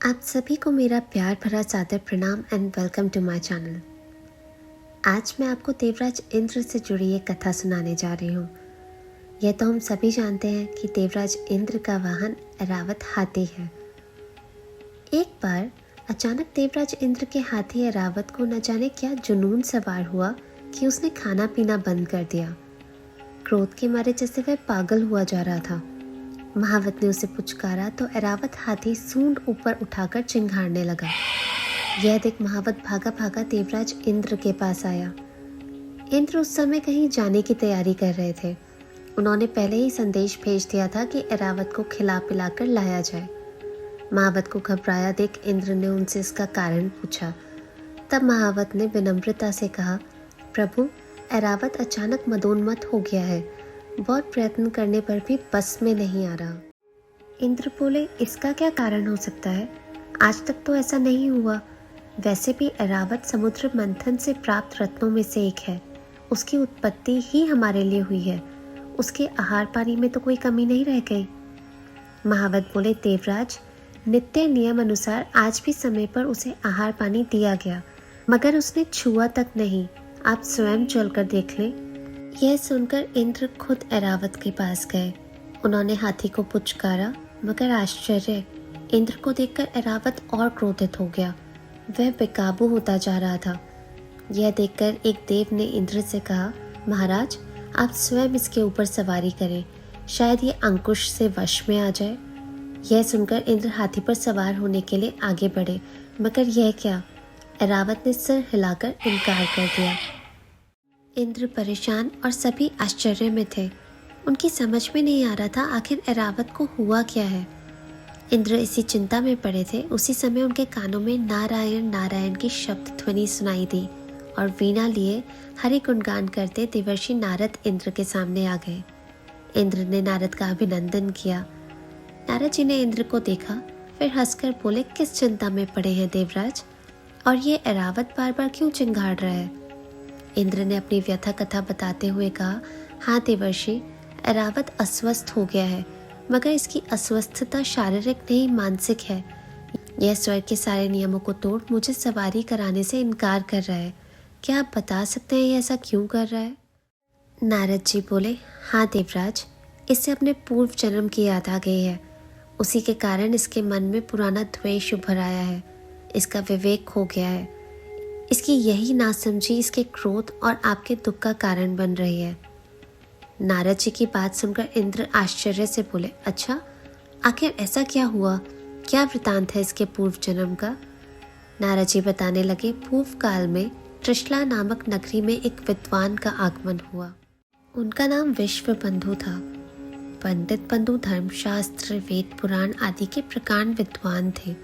आप सभी को मेरा प्यार भरा सादर प्रणाम and welcome to my channel. आज मैं आपको देवराज इंद्र से जुड़ी एक कथा सुनाने जा रही हूँ। यह तो हम सभी जानते हैं कि देवराज इंद्र का वाहन ऐरावत हाथी है। एक बार अचानक देवराज इंद्र के हाथी ऐरावत को न जाने क्या जुनून सवार हुआ कि उसने खाना पीना बंद कर दिया। क्रोध के मारे जैसे वह पागल हुआ जा रहा था। महावत ने उसे पुचकारा तो ऐरावत हाथी सूंड ऊपर उठाकर चिंघाड़ने लगा। यह देख महावत भागा भागा देवराज इंद्र के पास आया। इंद्र उस समय कहीं जाने की तैयारी कर रहे थे। उन्होंने पहले ही संदेश भेज दिया था कि ऐरावत को खिला पिलाकर लाया जाए। महावत को घबराया देख इंद्र ने उनसे इसका कारण पूछा। तब महावत ने विनम्रता से कहा, प्रभु, ऐरावत अचानक मदोन्मत्त हो गया है। बहुत प्रयत्न करने पर भी बस में नहीं आ रहा। इंद्र बोले, इसका क्या कारण हो सकता है? आज तक तो ऐसा नहीं हुआ। वैसे भी ऐरावत समुद्र मंथन से प्राप्त रत्नों में से एक है। उसकी उत्पत्ति ही हमारे लिए हुई है। उसके आहार पानी में तो कोई कमी नहीं रह गई। महावत बोले, देवराज, नित्य नियम अनुसार आज भी समय पर उसे आहार पानी दिया गया, मगर उसने छुआ तक नहीं। आप स्वयं चलकर देख लें। यह सुनकर इंद्र खुद ऐरावत के पास गए। उन्होंने हाथी को पुचकारा, मगर आश्चर्य, इंद्र को देखकर ऐरावत और क्रोधित हो गया। वह बेकाबू होता जा रहा था। यह देखकर एक देव ने इंद्र से कहा, महाराज, आप स्वयं इसके ऊपर सवारी करें, शायद ये अंकुश से वश में आ जाए। यह सुनकर इंद्र हाथी पर सवार होने के लिए आगे बढ़े, मगर यह क्या? ऐरावत ने सिर हिलाकर इनकार कर दिया। इंद्र परेशान और सभी आश्चर्य में थे। उनकी समझ में नहीं आ रहा था आखिर ऐरावत को हुआ क्या है। इंद्र इसी चिंता में पड़े थे। उसी समय उनके कानों में नारायण नारायण की शब्द ध्वनि सुनाई दी और वीणा लिए हरि गुणगान करते देवर्षि नारद इंद्र के सामने आ गए। इंद्र ने नारद का अभिनंदन किया। नारद जी ने इंद्र को देखा, फिर हंसकर बोले, किस चिंता में पड़े हैं देवराज? और ये ऐरावत बार बार क्यों चिंघाड़ रहा है? इंद्र ने अपनी व्यथा कथा बताते हुए कहा, हाँ देवर्षि, ऐरावत अस्वस्थ हो गया है, मगर इसकी अस्वस्थता शारीरिक नहीं मानसिक है। यह स्वर्ग के सारे नियमों को तोड़ मुझे सवारी कराने से इनकार कर रहा है। क्या आप बता सकते हैं ये ऐसा क्यों कर रहा है? नारद जी बोले, हाँ देवराज, इससे अपने पूर्व जन्म की याद आ गई है। उसी के कारण इसके मन में पुराना द्वेष उभर आया है। इसका विवेक खो गया है। इसकी यही नासमझी इसके क्रोध और आपके दुख का कारण बन रही है। नारद जी की बात सुनकर इंद्र आश्चर्य से बोले, अच्छा, आखिर ऐसा क्या हुआ? क्या वृतांत है इसके पूर्व जन्म का? नारद जी बताने लगे, पूर्व काल में त्रिशला नामक नगरी में एक विद्वान का आगमन हुआ। उनका नाम विश्वबंधु था। पंडित बंधु धर्मशास्त्र, वेद पुराण आदि के प्रकांड विद्वान थे।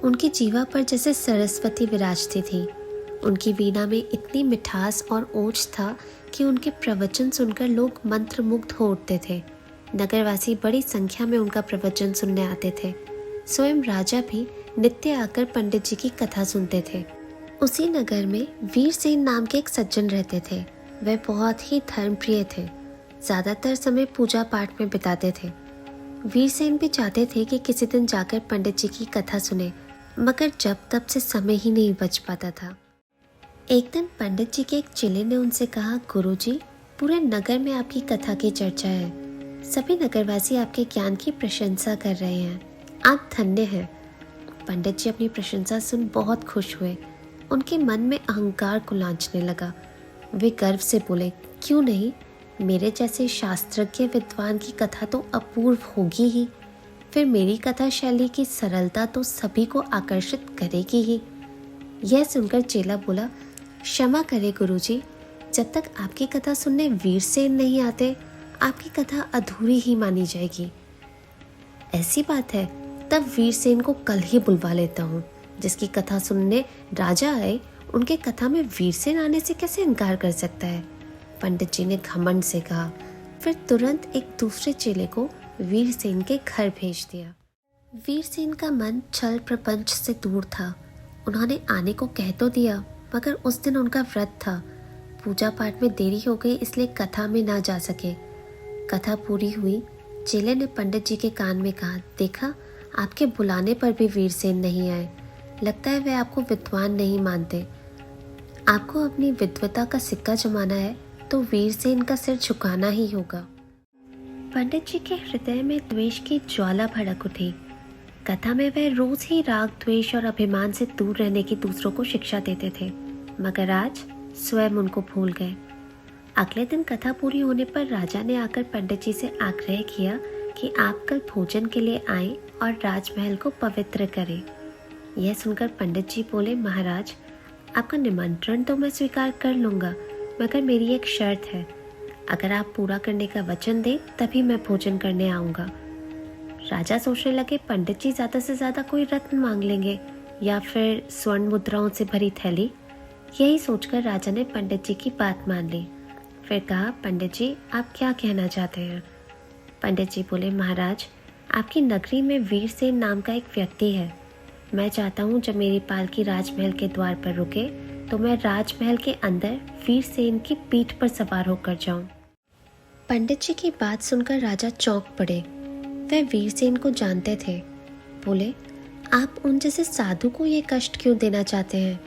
उनकी जीवा पर जैसे सरस्वती विराजती थी। उनकी वीणा में इतनी मिठास और ओज था कि उनके प्रवचन सुनकर लोग मंत्रमुग्ध हो उठते थे। नगरवासी बड़ी संख्या में उनका प्रवचन सुनने आते थे। स्वयं राजा भी नित्य आकर पंडित जी की कथा सुनते थे। उसी नगर में वीरसेन नाम के एक सज्जन रहते थे। वे बहुत ही धर्मप्रिय थे। ज्यादातर समय पूजा पाठ में बिताते थे। वीरसेन भी चाहते थे कि किसी दिन जाकर पंडित जी की कथा सुने, मगर जब तब से समय ही नहीं बच पाता था। एक दिन पंडित जी के एक चेले ने उनसे कहा, गुरुजी, पूरे नगर में आपकी कथा की चर्चा है। सभी नगरवासी आपके ज्ञान की प्रशंसा कर रहे हैं। आप धन्य हैं। पंडित जी अपनी प्रशंसा सुन बहुत खुश हुए। उनके मन में अहंकार को लांछने लगा। वे गर्व से बोले, क्यों नहीं, मेरे जैसे शास्त्रज्ञ विद्वान की कथा तो अपूर्व होगी ही। फिर मेरी कथा शैली की सरलता तो सभी को आकर्षित करेगी ही। यह सुनकर चेला बोला, क्षमा करें गुरुजी, जब तक आपकी कथा सुनने वीरसेन नहीं आते, आपकी कथा अधूरी ही मानी जाएगी। ऐसी बात है, तब वीरसेन को कल ही बुलवा लेता हूँ। जिसकी कथा सुनने राजा आए, उनके कथा में वीरसेन आने से कैसे इनकार कर सकता है? पंडित जी ने घमंड से कहा। फिर तुरंत एक दूसरे चेले को वीरसेन के घर भेज दिया। वीरसेन का मन छल प्रपंच से दूर था। उन्होंने आने को कह तो दिया, मगर उस दिन उनका व्रत था। पूजा पाठ में देरी हो गई, इसलिए कथा में ना जा सके। कथा पूरी हुई। चेले ने पंडित जी के कान में कहा, देखा, आपके बुलाने पर भी वीरसेन नहीं आए। लगता है वे आपको विद्वान नहीं मानते। आपको अपनी विद्वता का सिक्का जमाना है तो वीरसेन का सिर झुकाना ही होगा। पंडित जी के हृदय में द्वेष की ज्वाला भड़क उठी। कथा में वह रोज ही राग, द्वेष और अभिमान से दूर रहने की दूसरों को शिक्षा देते थे, मगर आज स्वयं उनको भूल गए। अगले दिन कथा पूरी होने पर राजा ने आकर पंडित जी से आग्रह किया कि आप कल भोजन के लिए आएं और राजमहल को पवित्र करें। यह सुनकर पंडित जी बोले, महाराज, आपका निमंत्रण तो मैं स्वीकार कर लूँगा, मगर मेरी एक शर्त है। अगर आप पूरा करने का वचन दें तभी मैं भोजन करने आऊँगा। राजा सोचने लगे, पंडित जी ज़्यादा से ज़्यादा कोई रत्न मांग लेंगे या फिर स्वर्ण मुद्राओं से भरी थैली। यही सोचकर राजा ने पंडित जी की बात मान ली। फिर कहा, पंडित जी, आप क्या कहना चाहते हैं? पंडित जी बोले, महाराज, आपकी नगरी में वीरसेन नाम का एक व्यक्ति है। मैं चाहता हूँ जब मेरी पालकी राजमहल के द्वार पर रुके तो मैं राजमहल के अंदर वीरसेन की पीठ पर सवार होकर जाऊँ। पंडित जी की बात सुनकर राजा चौंक पड़े। वह वीरसेन को जानते थे। बोले, आप उन जैसे साधु को ये कष्ट क्यों देना चाहते हैं?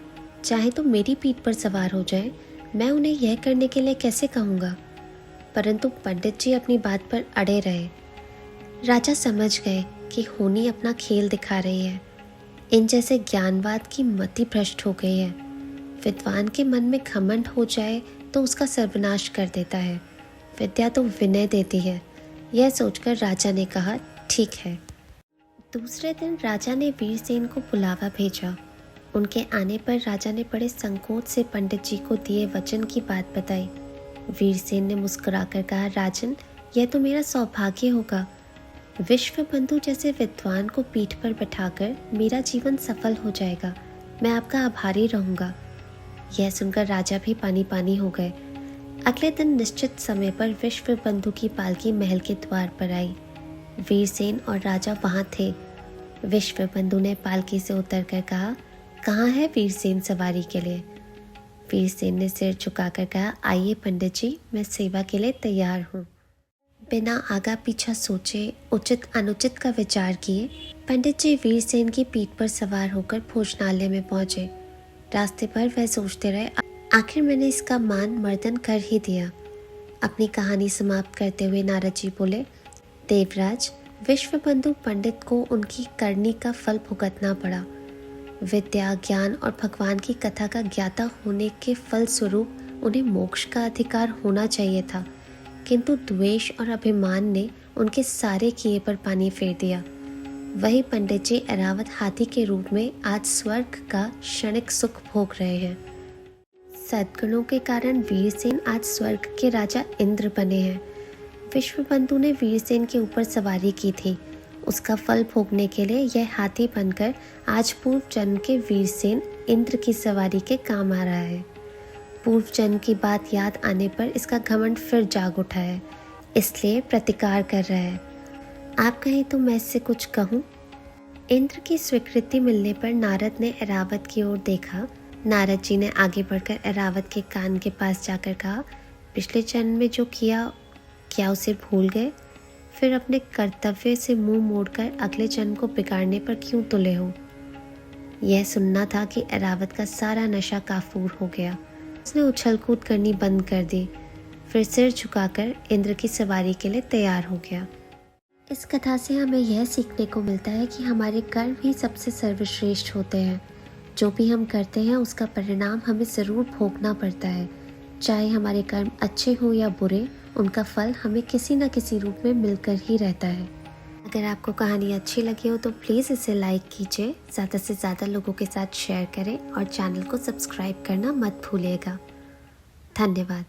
चाहे तो मेरी पीठ पर सवार हो जाए, मैं उन्हें यह करने के लिए कैसे कहूँगा? परंतु पंडित जी अपनी बात पर अड़े रहे। राजा समझ गए कि होनी अपना खेल दिखा रही है। इन जैसे ज्ञानवाद की मति भ्रष्ट हो गई है। विद्वान के मन में घमंड हो जाए तो उसका सर्वनाश कर देता है। विद्या तो विनय देती है। यह सोचकर राजा ने कहा, ठीक है। दूसरे दिन राजा ने वीरसेन को बुलावा भेजा। उनके आने पर राजा ने बड़े संकोच से पंडित जी को दिए वचन की बात बताई। वीरसेन ने मुस्कुराकर कहा, राजन, यह तो मेरा सौभाग्य होगा। विश्व बंधु जैसे विद्वान को पीठ पर बैठाकर मेरा जीवन सफल हो जाएगा। मैं आपका आभारी रहूँगा। यह सुनकर राजा भी पानी पानी हो गए। अगले दिन निश्चित समय पर विश्व बंधु की पालकी महल के द्वार पर आई। वीरसेन और राजा वहां थे। विश्व बंधु ने पालकी से उतरकर कहा, कहाँ है वीरसेन सवारी के लिए? वीरसेन ने सिर झुकाकर कहा, आइए पंडित जी, मैं सेवा के लिए तैयार हूँ। बिना आगा पीछा सोचे, उचित अनुचित का विचार किए, पंडित जी वीरसेन की पीठ पर सवार होकर भोजनालय में पहुंचे। रास्ते पर वह सोचते रहे, आखिर मैंने इसका मान मर्दन कर ही दिया। अपनी कहानी समाप्त करते हुए नारद जी बोले, देवराज, विश्वबंधु पंडित को उनकी करनी का फल भुगतना पड़ा। विद्या, ज्ञान और भगवान की कथा का ज्ञाता होने के फल स्वरूप उन्हें मोक्ष का अधिकार होना चाहिए था, किंतु द्वेष और अभिमान ने उनके सारे किए पर पानी फेर दिया। वही पंडित जी ऐरावत हाथी के रूप में आज स्वर्ग का क्षणिक सुख भोग रहे हैं। सद्गुणों के कारण वीरसेन आज स्वर्ग के राजा इंद्र बने हैं। विश्वबंधु ने वीरसेन के ऊपर सवारी की थी। उसका फल भोगने के लिए यह हाथी बनकर आज पूर्व जन्म के वीरसेन इंद्र की सवारी के काम आ रहा है। पूर्व जन्म की बात याद आने पर इसका घमंड फिर जाग उठा है, इसलिए प्रतिकार कर रहा है। आप कहें तो मैं इससे कुछ कहूँ? इंद्र की स्वीकृति मिलने पर नारद ने ऐरावत की ओर देखा। नारद जी ने आगे बढ़कर ऐरावत के कान के पास जाकर कहा, पिछले जन्म में जो किया, क्या उसे भूल गए? फिर अपने कर्तव्य से मुंह मोड़कर अगले जन्म को बिगाड़ने पर क्यों तुले हो? यह सुनना था कि ऐरावत का सारा नशा काफूर हो गया। उसने उछल कूद करनी बंद कर दी, फिर सिर झुकाकर इंद्र की सवारी के लिए तैयार हो गया। इस कथा से हमें यह सीखने को मिलता है कि हमारे कर्म ही सबसे सर्वश्रेष्ठ होते हैं। जो भी हम करते हैं उसका परिणाम हमें ज़रूर भोगना पड़ता है। चाहे हमारे कर्म अच्छे हो या बुरे, उनका फल हमें किसी न किसी रूप में मिलकर ही रहता है। अगर आपको कहानी अच्छी लगी हो तो प्लीज़ इसे लाइक कीजिए, ज़्यादा से ज़्यादा लोगों के साथ शेयर करें और चैनल को सब्सक्राइब करना मत भूलिएगा। धन्यवाद।